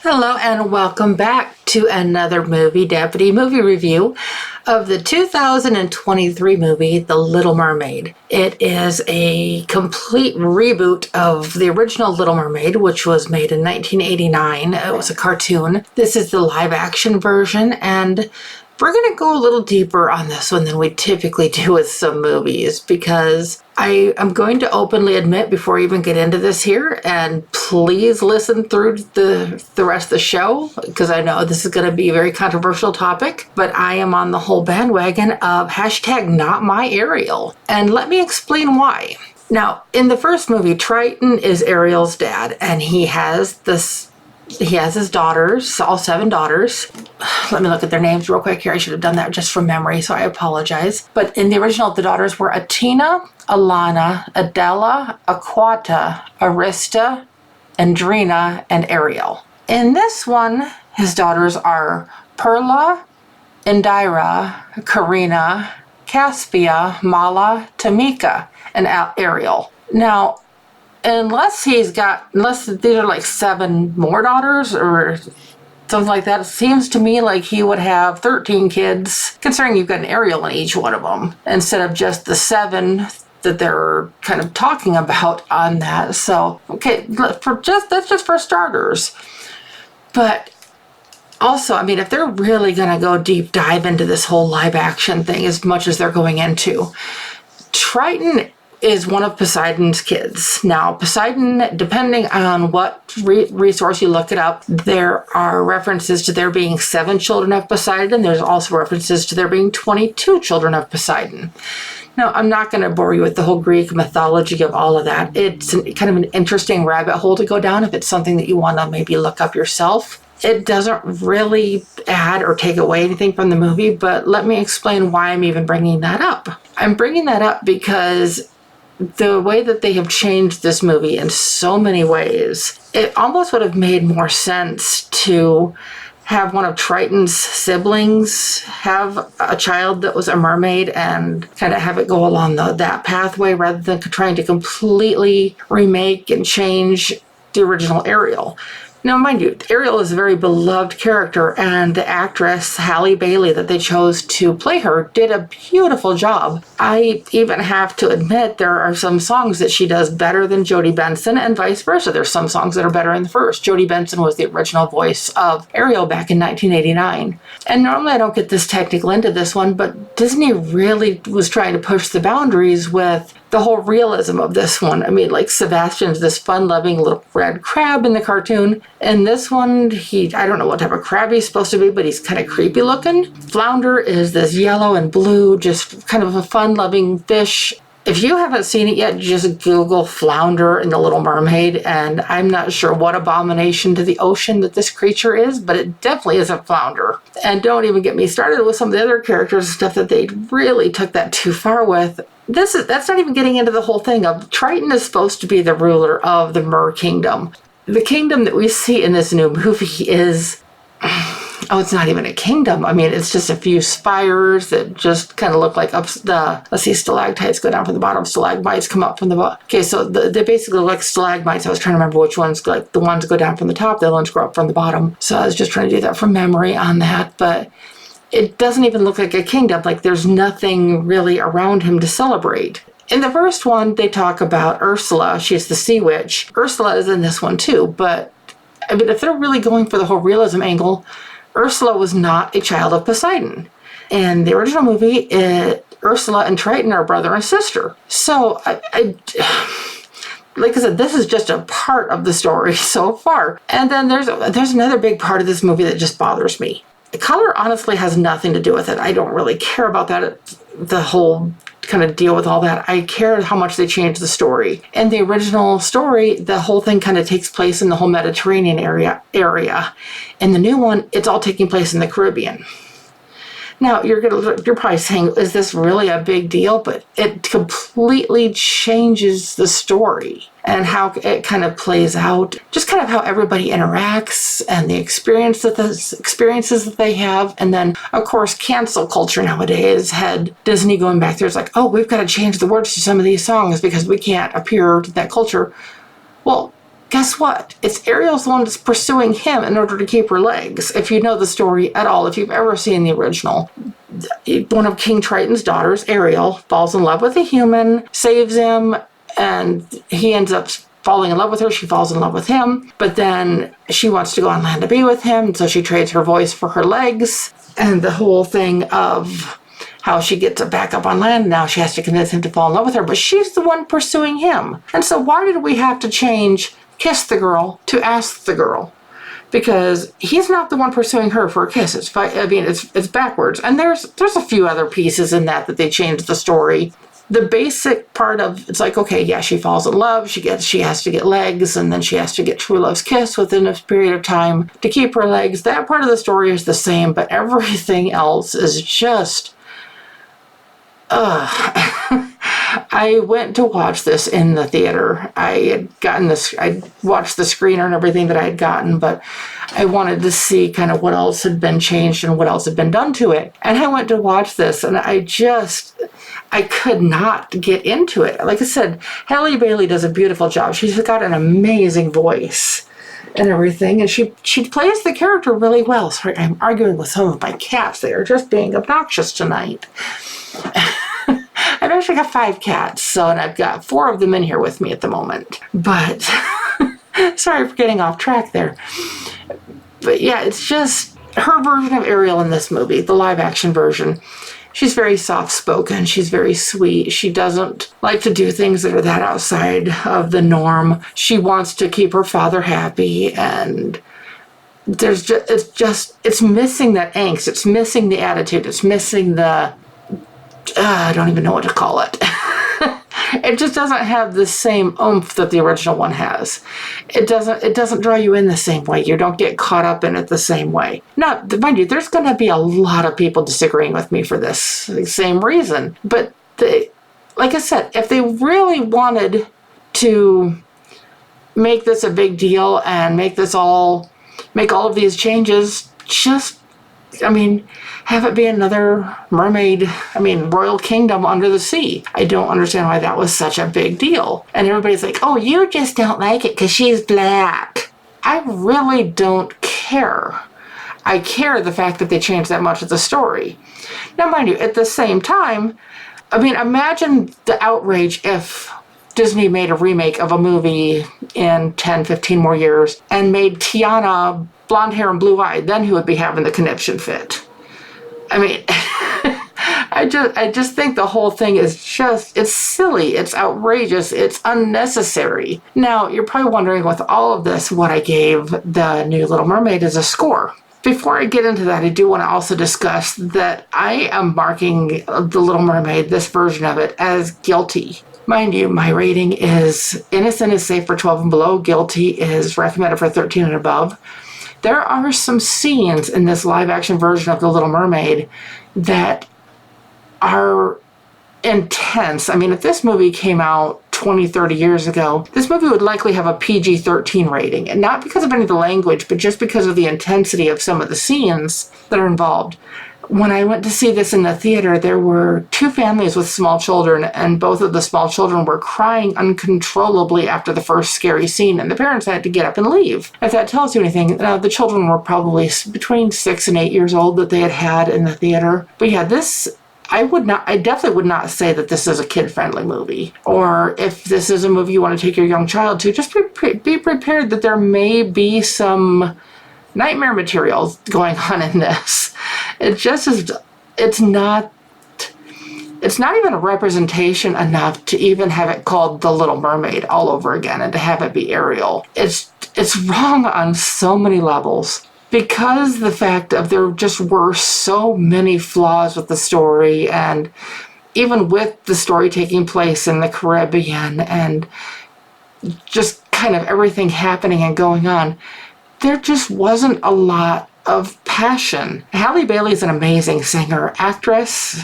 Hello and welcome back to another Movie Deputy movie review of the 2023 movie, The Little Mermaid. It is a complete reboot of the original Little Mermaid, which was made in 1989. It was a cartoon. This is the live action version, and we're going to go a little deeper on this one than we typically do with some movies, because I am going to openly admit before I even get into this here, and please listen through the rest of the show, because I know this is going to be a very controversial topic, but I am on the whole bandwagon of hashtag not my Ariel. And let me explain why. Now, in the first movie, Triton is Ariel's dad, and he has his daughters, all 7 daughters. Let me look at their names real quick here. I should have done that just from memory, so I apologize. But in the original, the daughters were Atina, Alana, Adela, Aquata, Arista, Andrina, and Ariel. In this one, his daughters are Perla, Indira, Karina, Caspia, Mala, Tamika, and Ariel. Now, unless these are like 7 more daughters or something like that, it seems to me like he would have 13 kids, considering you've got an Ariel in each one of them, instead of just the 7 that they're kind of talking about on that. So, okay, that's just for starters. But also, I mean, if they're really going to go deep dive into this whole live action thing as much as they're going into, Triton is one of Poseidon's kids. Now, Poseidon, depending on what resource you look it up, there are references to there being 7 children of Poseidon. There's also references to there being 22 children of Poseidon. Now, I'm not going to bore you with the whole Greek mythology of all of that. It's kind of an interesting rabbit hole to go down if it's something that you want to maybe look up yourself. It doesn't really add or take away anything from the movie, but let me explain why I'm even bringing that up. I'm bringing that up because the way that they have changed this movie in so many ways, it almost would have made more sense to have one of Triton's siblings have a child that was a mermaid and kind of have it go along that pathway rather than trying to completely remake and change the original Ariel. Now, mind you, Ariel is a very beloved character, and the actress Halle Bailey that they chose to play her did a beautiful job. I even have to admit there are some songs that she does better than Jodie Benson, and vice versa. There's some songs that are better in the first. Jodie Benson was the original voice of Ariel back in 1989. And normally I don't get this technical into this one, but Disney really was trying to push the boundaries with the whole realism of this one. I mean, like, Sebastian's this fun-loving little red crab in the cartoon. And this one, I don't know what type of crab he's supposed to be, but he's kind of creepy looking. Flounder is this yellow and blue, just kind of a fun-loving fish. If you haven't seen it yet, just Google Flounder in The Little Mermaid, and I'm not sure what abomination to the ocean that this creature is, but it definitely isn't Flounder. And don't even get me started with some of the other characters and stuff that they really took that too far with. That's not even getting into the whole thing of Triton is supposed to be the ruler of the Mer Kingdom. The kingdom that we see in this new movie is, it's not even a kingdom. I mean, it's just a few spires that just kind of look like stalactites go down from the bottom, stalagmites come up from the bottom. Okay, so they basically look like stalagmites. I was trying to remember which ones, like the ones go down from the top, the other ones go up from the bottom. So I was just trying to do that from memory on that, but it doesn't even look like a kingdom. Like, there's nothing really around him to celebrate. In the first one, they talk about Ursula. She's the sea witch. Ursula is in this one too, but I mean, if they're really going for the whole realism angle, Ursula was not a child of Poseidon. In the original movie, Ursula and Triton are brother and sister. So, like I said, this is just a part of the story so far. And then there's another big part of this movie that just bothers me. The color honestly has nothing to do with it. I don't really care about that, the whole kind of deal with all that. I care how much they changed the story. In the original story, the whole thing kind of takes place in the whole Mediterranean area. In the new one, it's all taking place in the Caribbean. Now, you're probably saying, is this really a big deal? But it completely changes the story and how it kind of plays out. Just kind of how everybody interacts and the experiences that they have. And then, of course, cancel culture nowadays had Disney going back there. It's like, oh, we've got to change the words to some of these songs because we can't appear to that culture. Well, guess what? It's Ariel's the one that's pursuing him in order to keep her legs. If you know the story at all, if you've ever seen the original, one of King Triton's daughters, Ariel, falls in love with a human, saves him, and he ends up falling in love with her. She falls in love with him, but then she wants to go on land to be with him, so she trades her voice for her legs, and the whole thing of how she gets back up on land. Now she has to convince him to fall in love with her, but she's the one pursuing him. And so why did we have to change kiss the girl to ask the girl? Because he's not the one pursuing her for a kiss. It's backwards. And there's a few other pieces in that they changed the story. The basic part of it's like, okay, yeah, she falls in love, she has to get legs, and then she has to get true love's kiss within a period of time to keep her legs. That part of the story is the same, but everything else is just I went to watch this in the theater. I watched the screener and everything that I had gotten, but I wanted to see kind of what else had been changed and what else had been done to it. And I went to watch this, and I could not get into it. Like I said, Halle Bailey does a beautiful job. She's got an amazing voice and everything, and she plays the character really well. Sorry, I'm arguing with some of my cats. They are just being obnoxious tonight. I've actually got 5 cats, and I've got 4 of them in here with me at the moment. But, sorry for getting off track there. But yeah, it's just her version of Ariel in this movie, the live action version. She's very soft-spoken. She's very sweet. She doesn't like to do things that are that outside of the norm. She wants to keep her father happy, and it's missing that angst. It's missing the attitude. It's missing the I don't even know what to call it. It just doesn't have the same oomph that the original one has. It doesn't draw you in the same way. You don't get caught up in it the same way. Now, mind you, there's going to be a lot of people disagreeing with me for this same reason. But like I said, if they really wanted to make this a big deal and make all of these changes, have it be another mermaid, Royal Kingdom under the sea. I don't understand why that was such a big deal. And everybody's like, oh, you just don't like it because she's black. I really don't care. I care the fact that they changed that much of the story. Now, mind you, at the same time, imagine the outrage if Disney made a remake of a movie in 10, 15 more years and made Tiana blonde hair and blue-eyed. Then who would be having the conniption fit? I just think the whole thing is it's silly, it's outrageous, it's unnecessary. Now, you're probably wondering with all of this what I gave the new Little Mermaid as a score. Before I get into that, I do want to also discuss that I am marking The Little Mermaid, this version of it, as guilty. Mind you, my rating is innocent is safe for 12 and below, guilty is recommended for 13 and above. There are some scenes in this live-action version of The Little Mermaid that are intense. If this movie came out 20, 30 years ago, this movie would likely have a PG-13 rating. And not because of any of the language, but just because of the intensity of some of the scenes that are involved. When I went to see this in the theater, there were 2 families with small children, and both of the small children were crying uncontrollably after the first scary scene, and the parents had to get up and leave. If that tells you anything, the children were probably between 6 and 8 years old that they had in the theater. But yeah, I definitely would not say that this is a kid-friendly movie. Or if this is a movie you want to take your young child to, just be prepared that there may be some nightmare material going on in this. It just is, it's not even a representation enough to even have it called The Little Mermaid all over again and to have it be Ariel. It's wrong on so many levels. Because the fact of there just were so many flaws with the story, and even with the story taking place in the Caribbean and just kind of everything happening and going on, there just wasn't a lot of passion. Halle Bailey's an amazing singer, actress.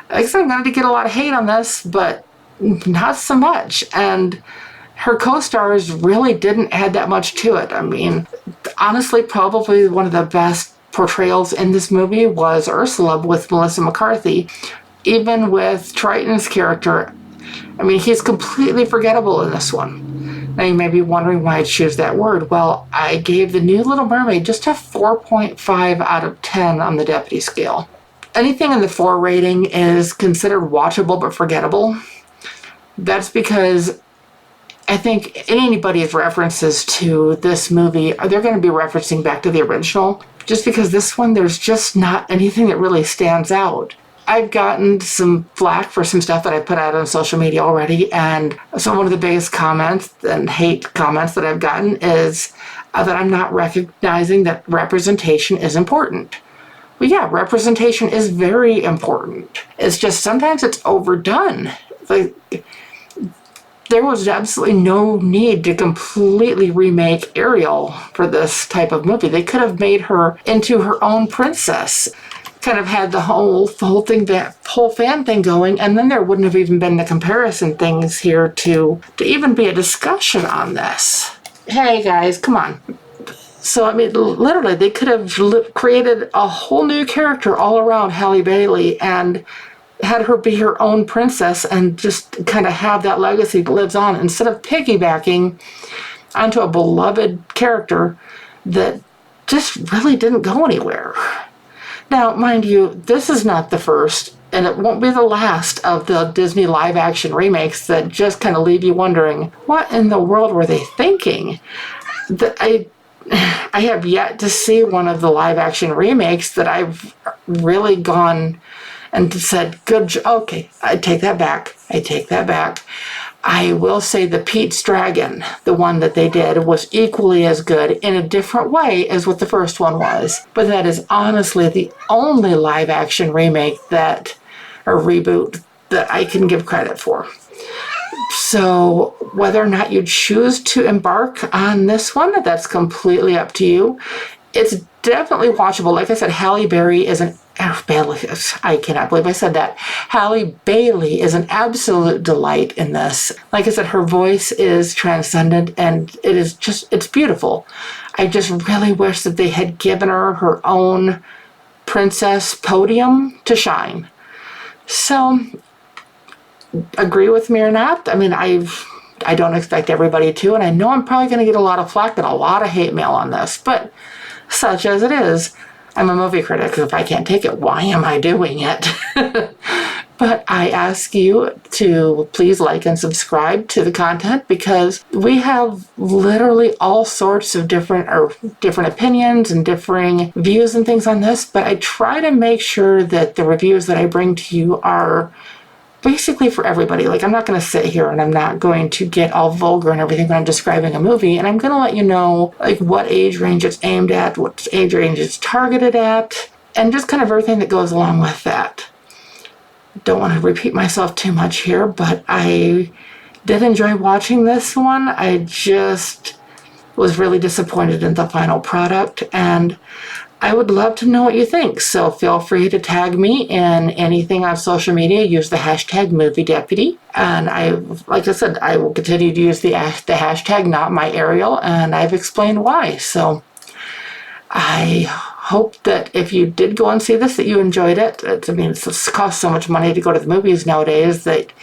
Like I said, I'm going to get a lot of hate on this, but not so much. And her co-stars really didn't add that much to it. Honestly, probably one of the best portrayals in this movie was Ursula with Melissa McCarthy. Even with Triton's character, he's completely forgettable in this one. Now you may be wondering why I choose that word. Well, I gave the new Little Mermaid just a 4.5 out of 10 on the Deputy scale. Anything in the 4 rating is considered watchable but forgettable. That's because I think anybody's references to this movie, they're going to be referencing back to the original. Just because this one, there's just not anything that really stands out. I've gotten some flack for some stuff that I put out on social media already, and so one of the biggest comments and hate comments that I've gotten is that I'm not recognizing that representation is important. Well, yeah, representation is very important. It's just sometimes it's overdone. Like, there was absolutely no need to completely remake Ariel for this type of movie. They could have made her into her own princess. Kind of had the whole thing, that whole fan thing going, and then there wouldn't have even been the comparison things here to even be a discussion on this. Hey guys, come on. So, I mean, literally, they could have created a whole new character all around Halle Bailey and had her be her own princess and just kind of have that legacy that lives on, instead of piggybacking onto a beloved character that just really didn't go anywhere. Now, mind you, this is not the first, and it won't be the last of the Disney live-action remakes that just kind of leave you wondering, what in the world were they thinking? I have yet to see one of the live-action remakes that I've really gone and said, okay, I take that back. I will say the Pete's Dragon, the one that they did, was equally as good in a different way as what the first one was. But that is honestly the only live-action remake or reboot that I can give credit for. So whether or not you choose to embark on this one, that's completely up to you. It's definitely watchable. Like I said, Halle Berry is I cannot believe I said that. Halle Bailey is an absolute delight in this. Like I said, her voice is transcendent, and it's beautiful. I just really wish that they had given her her own princess podium to shine. So, agree with me or not? I mean, I don't expect everybody to, and I know I'm probably going to get a lot of flack and a lot of hate mail on this, but such as it is, I'm a movie critic. If I can't take it, why am I doing it? But I ask you to please like and subscribe to the content, because we have literally all sorts of different opinions and differing views and things on this, but I try to make sure that the reviews that I bring to you are basically for everybody. Like, I'm not going to sit here and I'm not going to get all vulgar and everything when I'm describing a movie, and I'm going to let you know like what age range it's aimed at, what age range it's targeted at, and just kind of everything that goes along with that. Don't want to repeat myself too much here, but I did enjoy watching this one. I just was really disappointed in the final product, and I would love to know what you think. So feel free to tag me in anything on social media. Use the hashtag #MovieDeputy. And like I said, I will continue to use the hashtag #MyAriel, and I've explained why. So I hope that if you did go and see this, that you enjoyed it. It's cost so much money to go to the movies nowadays that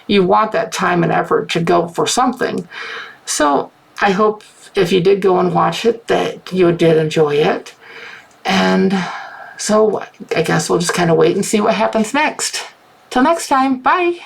you want that time and effort to go for something. So I hope if you did go and watch it, that you did enjoy it. And so I guess we'll just kind of wait and see what happens next. Till next time, bye.